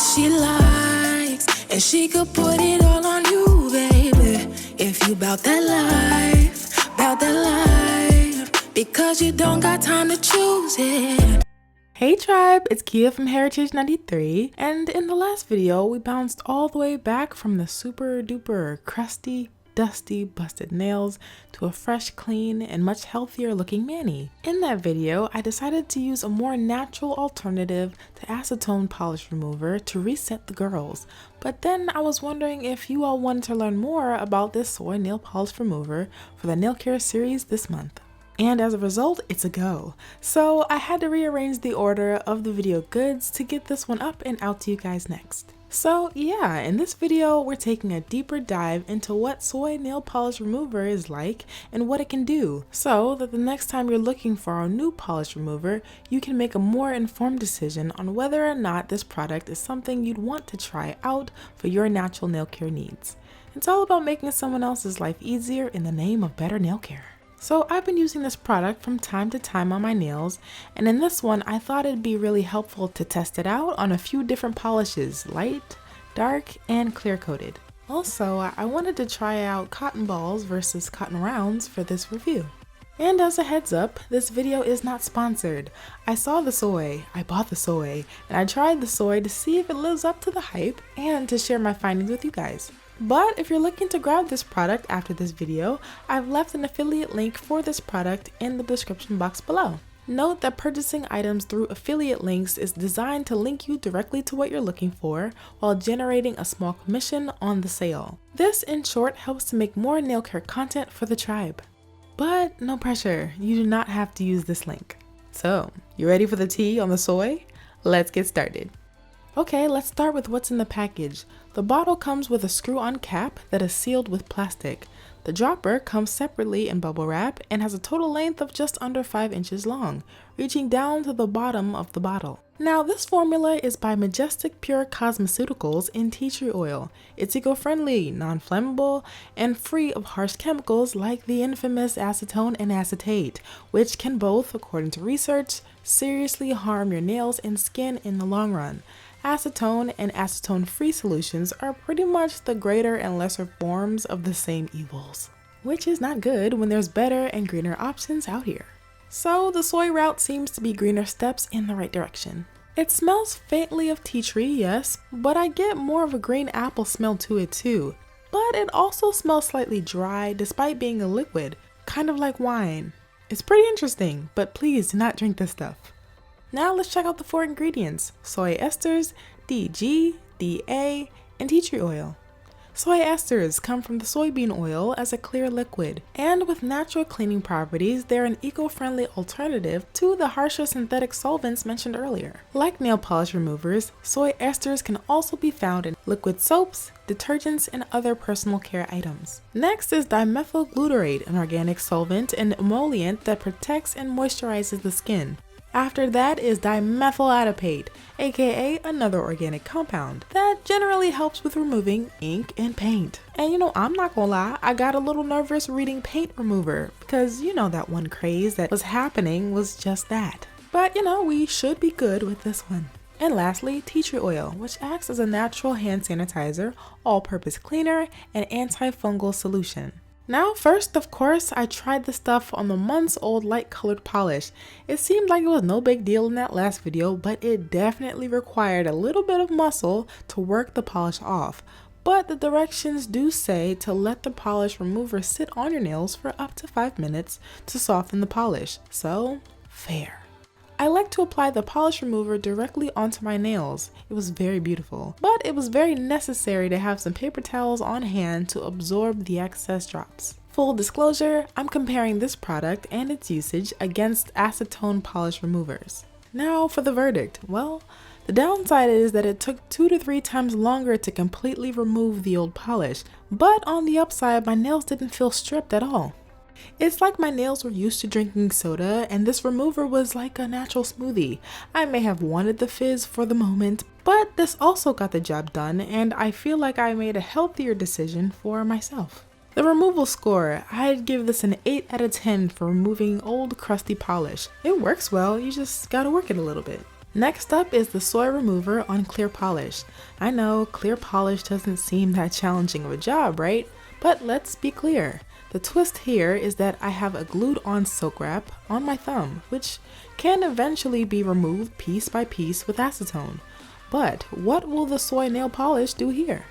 she likes, and she could put it all on you, baby. If you bout that life, because you don't got time to choose it. Hey tribe, it's Kia from Heritage 93, and in the last video we bounced all the way back from the super duper crusty, dusty, busted nails to a fresh, clean, and much healthier looking mani. In that video, I decided to use a more natural alternative to acetone polish remover to reset the girls, but then I was wondering if you all wanted to learn more about this soy nail polish remover for the nail care series this month. And as a result, it's a go. So I had to rearrange the order of the video goods to get this one up and out to you guys next. So yeah, in this video, we're taking a deeper dive into what soy nail polish remover is like and what it can do, so that the next time you're looking for a new polish remover, you can make a more informed decision on whether or not this product is something you'd want to try out for your natural nail care needs. It's all about making someone else's life easier in the name of better nail care. So I've been using this product from time to time on my nails, and in this one I thought it'd be really helpful to test it out on a few different polishes, light, dark, and clear coated. Also, I wanted to try out cotton balls versus cotton rounds for this review. And as a heads up, this video is not sponsored. I saw the soy, I bought the soy, and I tried the soy to see if it lives up to the hype and to share my findings with you guys. But if you're looking to grab this product after this video, I've left an affiliate link for this product in the description box below. Note that purchasing items through affiliate links is designed to link you directly to what you're looking for while generating a small commission on the sale. This, in short, helps to make more nail care content for the tribe. But no pressure, you do not have to use this link. So, you ready for the tea on the soy? Let's get started. Okay, let's start with what's in the package. The bottle comes with a screw-on cap that is sealed with plastic. The dropper comes separately in bubble wrap and has a total length of just under 5 inches long, reaching down to the bottom of the bottle. Now, this formula is by Majestic Pure Cosmeceuticals in tea tree oil. It's eco-friendly, non-flammable, and free of harsh chemicals like the infamous acetone and acetate, which can both, according to research, seriously harm your nails and skin in the long run. Acetone and acetone-free solutions are pretty much the greater and lesser forms of the same evils, which is not good when there's better and greener options out here. So the soy route seems to be greener steps in the right direction. It smells faintly of tea tree, yes, but I get more of a green apple smell to it too. But it also smells slightly dry despite being a liquid, kind of like wine. It's pretty interesting, but please do not drink this stuff. Now let's check out the 4 ingredients: soy esters, DG, DA, and tea tree oil. Soy esters come from the soybean oil as a clear liquid, and with natural cleaning properties, they're an eco-friendly alternative to the harsher synthetic solvents mentioned earlier. Like nail polish removers, soy esters can also be found in liquid soaps, detergents, and other personal care items. Next is dimethyl glutarate, an organic solvent and emollient that protects and moisturizes the skin. After that is dimethyl adipate, aka another organic compound that generally helps with removing ink and paint. And I'm not gonna lie, I got a little nervous reading paint remover because that one craze that was happening was just that. But we should be good with this one. And lastly, tea tree oil, which acts as a natural hand sanitizer, all-purpose cleaner, and antifungal solution. Now first, of course, I tried the stuff on the months-old light-colored polish. It seemed like it was no big deal in that last video, but it definitely required a little bit of muscle to work the polish off. But the directions do say to let the polish remover sit on your nails for up to 5 minutes to soften the polish, so fair. I like to apply the polish remover directly onto my nails. It was very beautiful, but it was very necessary to have some paper towels on hand to absorb the excess drops. Full disclosure, I'm comparing this product and its usage against acetone polish removers. Now for the verdict. Well, the downside is that it took 2 to 3 times longer to completely remove the old polish, but on the upside, my nails didn't feel stripped at all. It's like my nails were used to drinking soda, and this remover was like a natural smoothie. I may have wanted the fizz for the moment, but this also got the job done, and I feel like I made a healthier decision for myself. The removal score, I'd give this an 8 out of 10 for removing old crusty polish. It works well, you just gotta work it a little bit. Next up is the soy remover on clear polish. I know clear polish doesn't seem that challenging of a job, right? But let's be clear. The twist here is that I have a glued on silk wrap on my thumb, which can eventually be removed piece by piece with acetone. But what will the soy nail polish do here?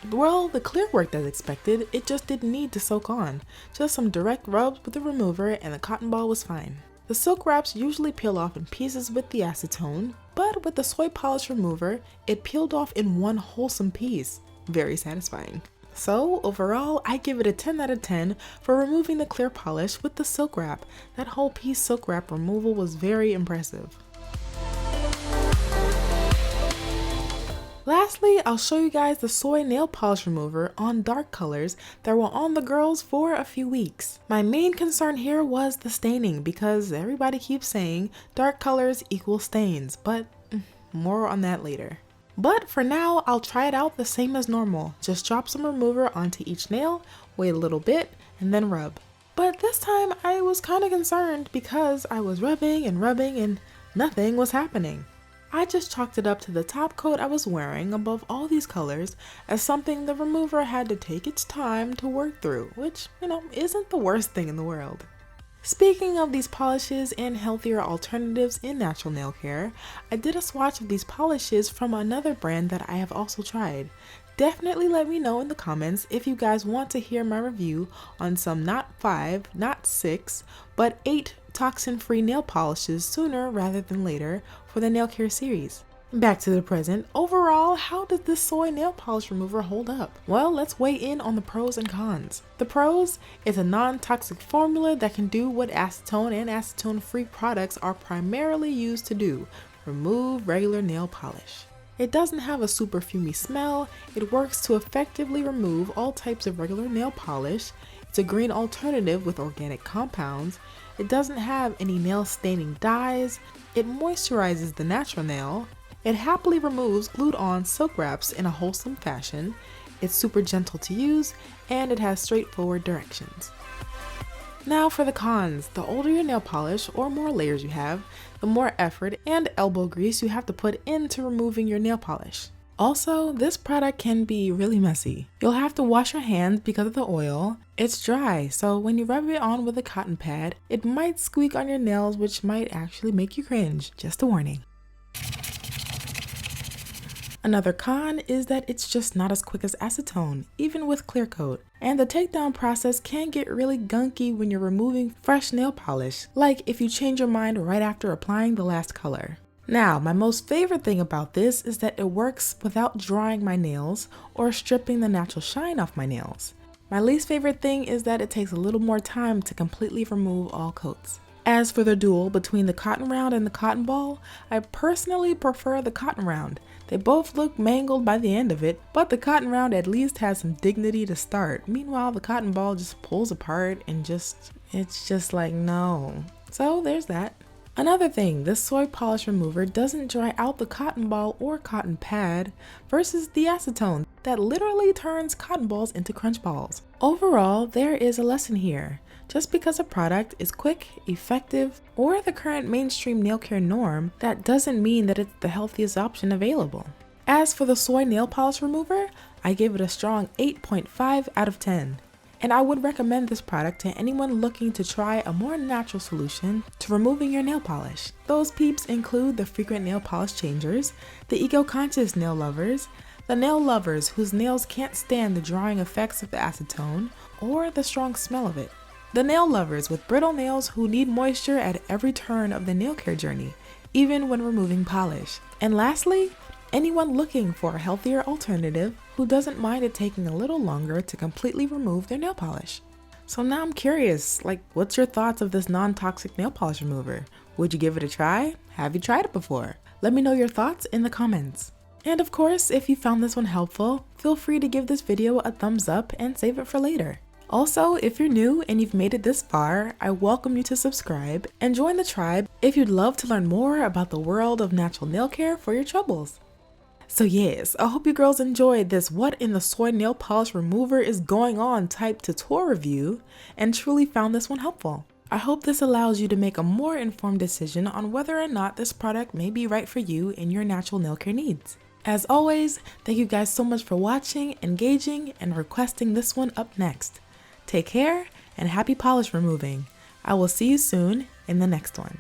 Well, the clear worked as expected, it just didn't need to soak on. Just some direct rubs with the remover and the cotton ball was fine. The silk wraps usually peel off in pieces with the acetone, but with the soy polish remover, it peeled off in one wholesome piece. Very satisfying. So overall, I give it a 10 out of 10 for removing the clear polish with the silk wrap. That whole piece silk wrap removal was very impressive. Lastly, I'll show you guys the soy nail polish remover on dark colors that were on the girls for a few weeks. My main concern here was the staining because everybody keeps saying dark colors equal stains, but more on that later. But for now, I'll try it out the same as normal. Just drop some remover onto each nail, wait a little bit, and then rub. But this time I was kind of concerned because I was rubbing and nothing was happening. I just chalked it up to the top coat I was wearing above all these colors as something the remover had to take its time to work through, which, isn't the worst thing in the world. Speaking of these polishes and healthier alternatives in natural nail care, I did a swatch of these polishes from another brand that I have also tried. Definitely let me know in the comments if you guys want to hear my review on some not 5, not 6, but 8 toxin-free nail polishes sooner rather than later for the nail care series. Back to the present, overall, how did this soy nail polish remover hold up? Well, let's weigh in on the pros and cons. The pros is a non-toxic formula that can do what acetone and acetone-free products are primarily used to do, remove regular nail polish. It doesn't have a super fumey smell, it works to effectively remove all types of regular nail polish, it's a green alternative with organic compounds, it doesn't have any nail staining dyes, it moisturizes the natural nail, it happily removes glued on silk wraps in a wholesome fashion, it's super gentle to use, and it has straightforward directions. Now for the cons. The older your nail polish or more layers you have, the more effort and elbow grease you have to put into removing your nail polish. Also, this product can be really messy. You'll have to wash your hands because of the oil. It's dry, so when you rub it on with a cotton pad, it might squeak on your nails, which might actually make you cringe. Just a warning. Another con is that it's just not as quick as acetone, even with clear coat. And the takedown process can get really gunky when you're removing fresh nail polish, like if you change your mind right after applying the last color. Now, my most favorite thing about this is that it works without drying my nails or stripping the natural shine off my nails. My least favorite thing is that it takes a little more time to completely remove all coats. As for the duel between the cotton round and the cotton ball, I personally prefer the cotton round. They both look mangled by the end of it, but the cotton round at least has some dignity to start. Meanwhile, the cotton ball just pulls apart and it's just like, no. So there's that. Another thing, this soy polish remover doesn't dry out the cotton ball or cotton pad versus the acetone that literally turns cotton balls into crunch balls. Overall, there is a lesson here. Just because a product is quick, effective, or the current mainstream nail care norm, that doesn't mean that it's the healthiest option available. As for the soy nail polish remover, I give it a strong 8.5 out of 10. And I would recommend this product to anyone looking to try a more natural solution to removing your nail polish. Those peeps include the frequent nail polish changers, the eco-conscious nail lovers, the nail lovers whose nails can't stand the drying effects of the acetone or the strong smell of it, the nail lovers with brittle nails who need moisture at every turn of the nail care journey, even when removing polish. And lastly, anyone looking for a healthier alternative who doesn't mind it taking a little longer to completely remove their nail polish. So now I'm curious, what's your thoughts of this non-toxic nail polish remover? Would you give it a try? Have you tried it before? Let me know your thoughts in the comments. And of course, if you found this one helpful, feel free to give this video a thumbs up and save it for later. Also, if you're new and you've made it this far, I welcome you to subscribe and join the tribe if you'd love to learn more about the world of natural nail care for your troubles. So yes, I hope you girls enjoyed this what in the soy nail polish remover is going on type tutorial review and truly found this one helpful. I hope this allows you to make a more informed decision on whether or not this product may be right for you and your natural nail care needs. As always, thank you guys so much for watching, engaging, and requesting this one up next. Take care and happy polish removing. I will see you soon in the next one.